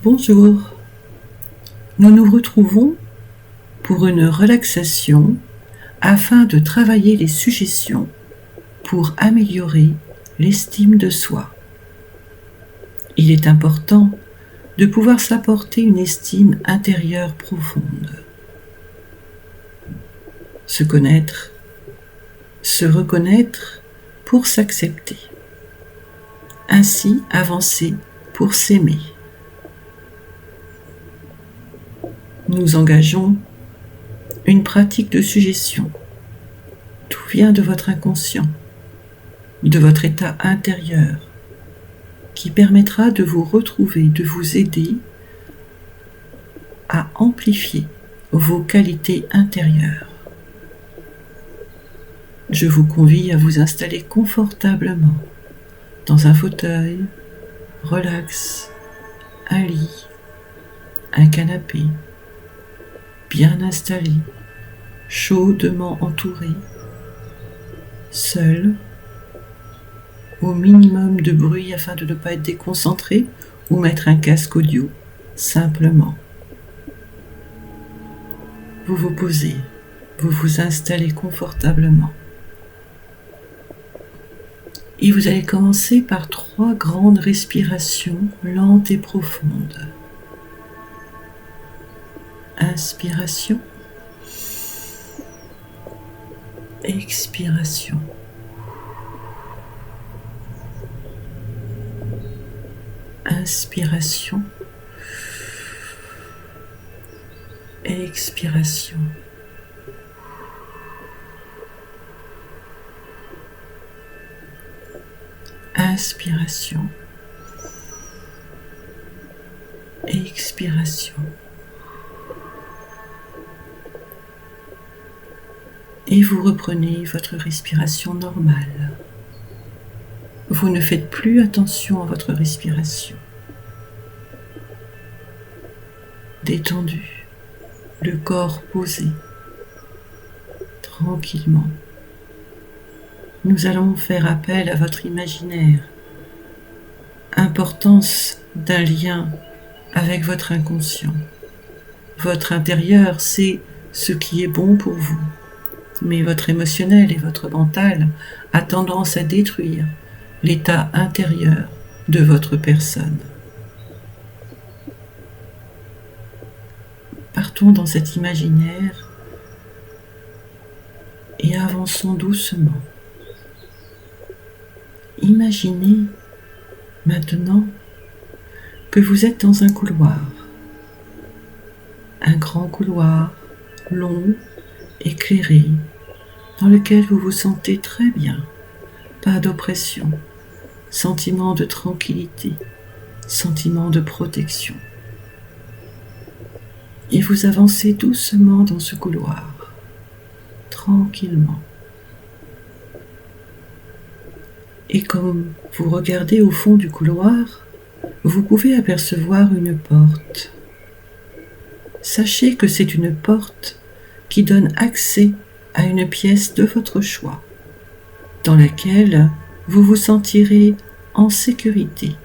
Bonjour, nous nous retrouvons pour une relaxation afin de travailler les suggestions pour améliorer l'estime de soi. Il est important de pouvoir s'apporter une estime intérieure profonde. Se connaître, se reconnaître pour s'accepter. Ainsi avancer pour s'aimer. Nous engageons une pratique de suggestion. Tout vient de votre inconscient, de votre état intérieur, qui permettra de vous retrouver, de vous aider à amplifier vos qualités intérieures. Je vous convie à vous installer confortablement dans un fauteuil, relax, un lit, un canapé, bien installé, chaudement entouré, seul, au minimum de bruit afin de ne pas être déconcentré, ou mettre un casque audio, simplement. Vous vous posez, vous vous installez confortablement. Et vous allez commencer par 3 grandes respirations lentes et profondes. Inspiration, expiration. Inspiration, expiration. Inspiration, expiration. Et vous reprenez votre respiration normale. Vous ne faites plus attention à votre respiration. Détendu, le corps posé, tranquillement. Nous allons faire appel à votre imaginaire. Importance d'un lien avec votre inconscient. Votre intérieur, c'est ce qui est bon pour vous. Mais votre émotionnel et votre mental a tendance à détruire l'état intérieur de votre personne. Partons dans cet imaginaire et avançons doucement. Imaginez maintenant que vous êtes dans un couloir. Un grand couloir, long, éclairé, dans lequel vous vous sentez très bien. Pas d'oppression, sentiment de tranquillité, sentiment de protection. Et vous avancez doucement dans ce couloir, tranquillement. Et comme vous regardez au fond du couloir, vous pouvez apercevoir une porte. Sachez que c'est une porte qui donne accès à une pièce de votre choix, dans laquelle vous vous sentirez en sécurité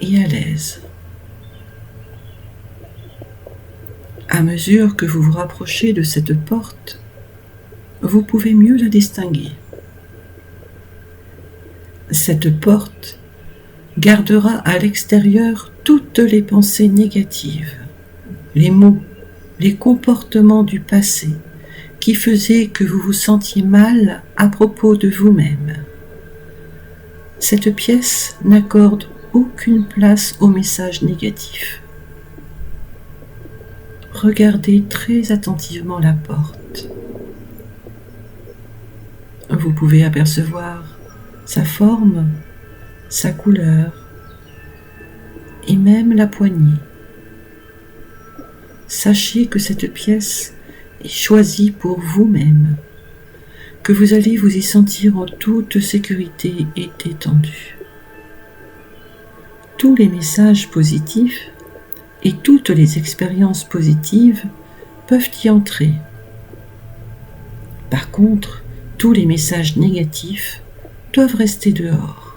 et à l'aise. À mesure que vous vous rapprochez de cette porte, vous pouvez mieux la distinguer. Cette porte gardera à l'extérieur toutes les pensées négatives, les mots, les comportements du passé qui faisaient que vous vous sentiez mal à propos de vous-même. Cette pièce n'accorde aucune place aux messages négatifs. Regardez très attentivement la porte. Vous pouvez apercevoir sa forme, sa couleur et même la poignée. Sachez que cette pièce est choisie pour vous-même, que vous allez vous y sentir en toute sécurité et détendu. Tous les messages positifs et toutes les expériences positives peuvent y entrer. Par contre, tous les messages négatifs doivent rester dehors.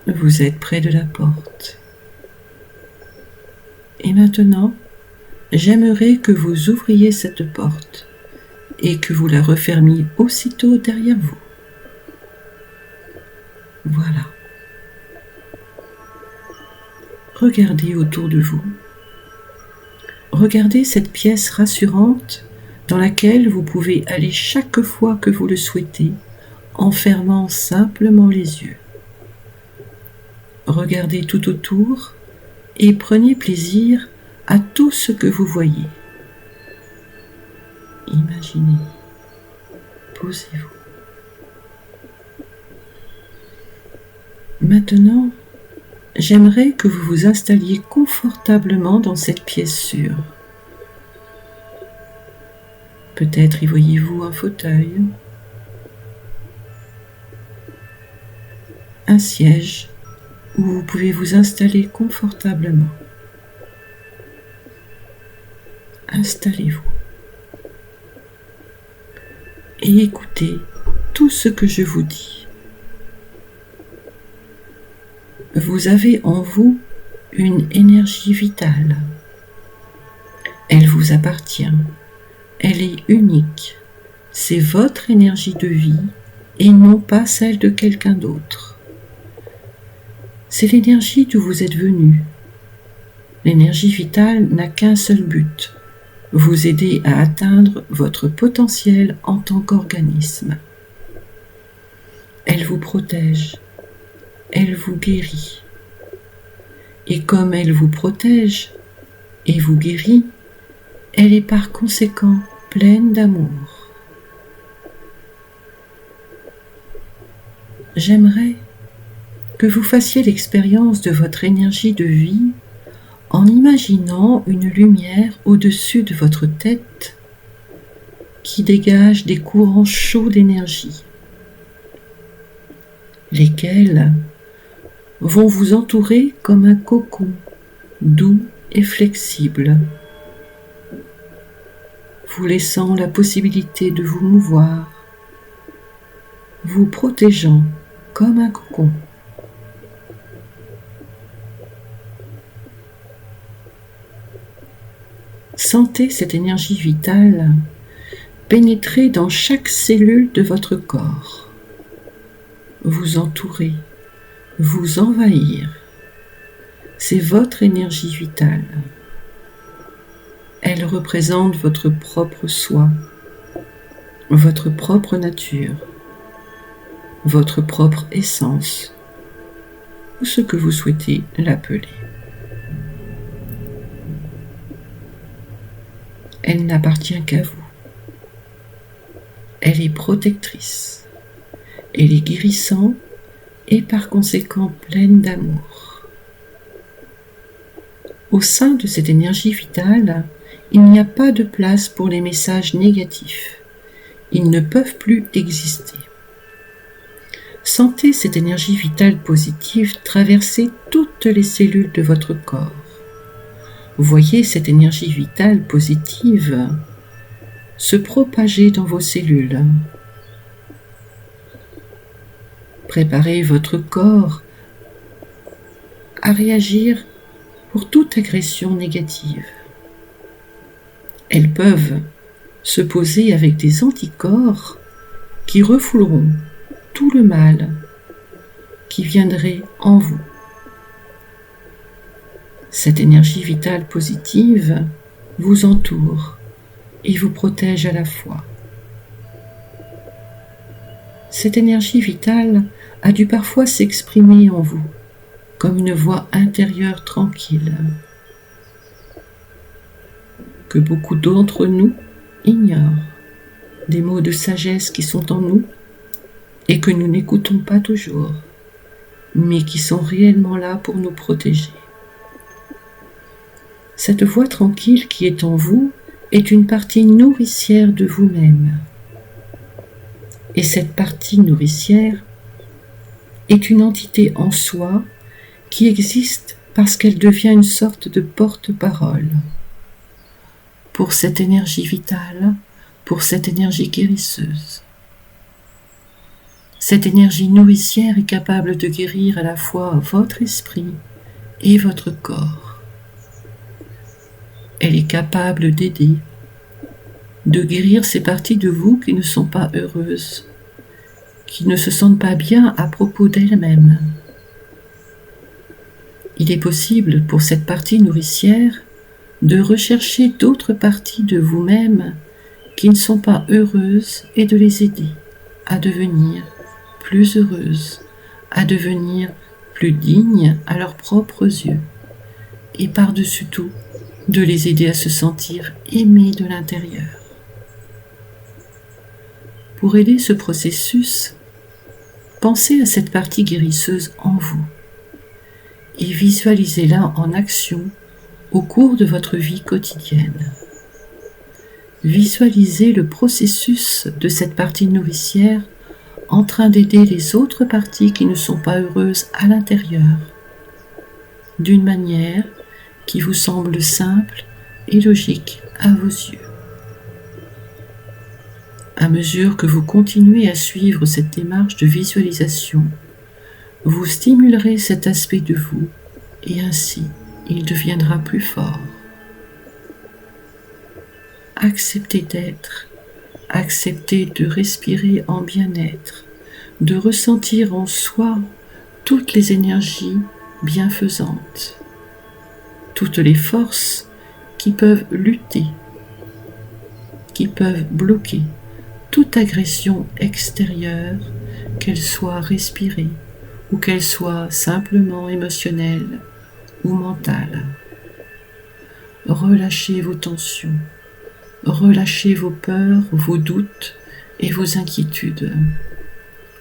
Vous êtes près de la porte. Et maintenant, j'aimerais que vous ouvriez cette porte et que vous la refermiez aussitôt derrière vous. Voilà. Regardez autour de vous. Regardez cette pièce rassurante dans laquelle vous pouvez aller chaque fois que vous le souhaitez en fermant simplement les yeux. Regardez tout autour et prenez plaisir à tout ce que vous voyez. Imaginez, posez-vous. Maintenant, j'aimerais que vous vous installiez confortablement dans cette pièce sûre. Peut-être y voyez-vous un fauteuil, un siège où vous pouvez vous installer confortablement. Installez-vous et écoutez tout ce que je vous dis. Vous avez en vous une énergie vitale. Elle vous appartient. Elle est unique. C'est votre énergie de vie et non pas celle de quelqu'un d'autre. C'est l'énergie d'où vous êtes venu. L'énergie vitale n'a qu'un seul but, vous aider à atteindre votre potentiel en tant qu'organisme. Elle vous protège. Elle vous guérit. Et comme elle vous protège et vous guérit, elle est par conséquent pleine d'amour. J'aimerais que vous fassiez l'expérience de votre énergie de vie en imaginant une lumière au-dessus de votre tête qui dégage des courants chauds d'énergie, lesquels vont vous entourer comme un cocon doux et flexible, vous laissant la possibilité de vous mouvoir, vous protégeant comme un cocon. Sentez cette énergie vitale pénétrer dans chaque cellule de votre corps, vous entourer, vous envahir. C'est votre énergie vitale. Elle représente votre propre soi, votre propre nature, votre propre essence, ou ce que vous souhaitez l'appeler. Elle n'appartient qu'à vous. Elle est protectrice. Elle est guérissante et par conséquent pleine d'amour. Au sein de cette énergie vitale, il n'y a pas de place pour les messages négatifs. Ils ne peuvent plus exister. Sentez cette énergie vitale positive traverser toutes les cellules de votre corps. Voyez cette énergie vitale positive se propager dans vos cellules. Préparez votre corps à réagir pour toute agression négative. Elles peuvent se poser avec des anticorps qui refouleront tout le mal qui viendrait en vous. Cette énergie vitale positive vous entoure et vous protège à la fois. Cette énergie vitale a dû parfois s'exprimer en vous comme une voix intérieure tranquille que beaucoup d'entre nous ignorent, des mots de sagesse qui sont en nous et que nous n'écoutons pas toujours, mais qui sont réellement là pour nous protéger. Cette voix tranquille qui est en vous est une partie nourricière de vous-même. Et cette partie nourricière est une entité en soi qui existe parce qu'elle devient une sorte de porte-parole pour cette énergie vitale, pour cette énergie guérisseuse. Cette énergie nourricière est capable de guérir à la fois votre esprit et votre corps. Elle est capable d'aider, de guérir ces parties de vous qui ne sont pas heureuses, qui ne se sentent pas bien à propos d'elles-mêmes. Il est possible pour cette partie nourricière de rechercher d'autres parties de vous-même qui ne sont pas heureuses et de les aider à devenir plus heureuses, à devenir plus dignes à leurs propres yeux, et par-dessus tout, de les aider à se sentir aimés de l'intérieur. Pour aider ce processus, pensez à cette partie guérisseuse en vous et visualisez-la en action au cours de votre vie quotidienne. Visualisez le processus de cette partie nourricière en train d'aider les autres parties qui ne sont pas heureuses à l'intérieur, d'une manière qui vous semble simple et logique à vos yeux. À mesure que vous continuez à suivre cette démarche de visualisation, vous stimulerez cet aspect de vous et ainsi il deviendra plus fort. Acceptez d'être, acceptez de respirer en bien-être, de ressentir en soi toutes les énergies bienfaisantes, toutes les forces qui peuvent lutter, qui peuvent bloquer toute agression extérieure, qu'elle soit respirée ou qu'elle soit simplement émotionnelle ou mentale. Relâchez vos tensions, relâchez vos peurs, vos doutes et vos inquiétudes.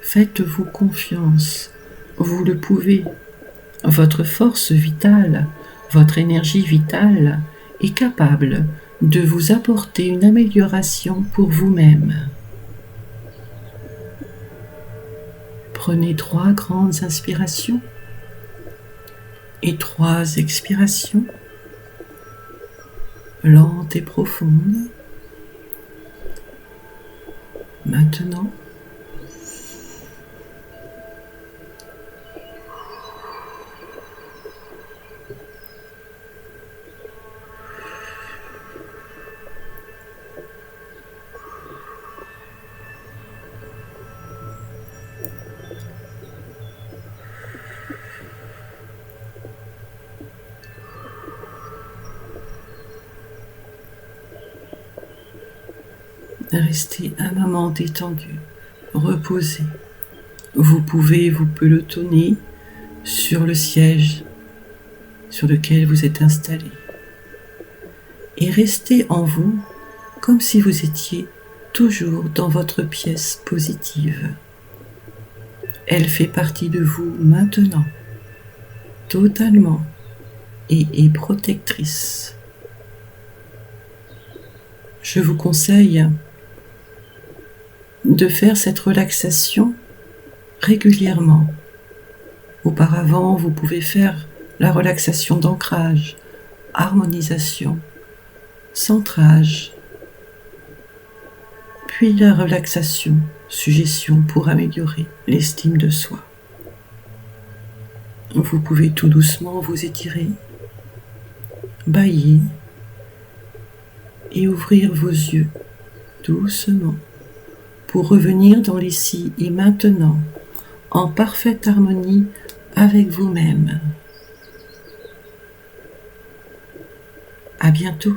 Faites-vous confiance, vous le pouvez. Votre force vitale, votre énergie vitale est capable de vous apporter une amélioration pour vous-même. Prenez 3 grandes inspirations et 3 expirations, lentes et profondes. Maintenant, restez un moment détendu, reposé. Vous pouvez vous pelotonner sur le siège sur lequel vous êtes installé et restez en vous comme si vous étiez toujours dans votre pièce positive. Elle fait partie de vous maintenant, totalement, et est protectrice. Je vous conseille de faire cette relaxation régulièrement. Auparavant, vous pouvez faire la relaxation d'ancrage, harmonisation, centrage, puis la relaxation, suggestion pour améliorer l'estime de soi. Vous pouvez tout doucement vous étirer, bâiller et ouvrir vos yeux doucement pour revenir dans l'ici et maintenant en parfaite harmonie avec vous-même. À bientôt.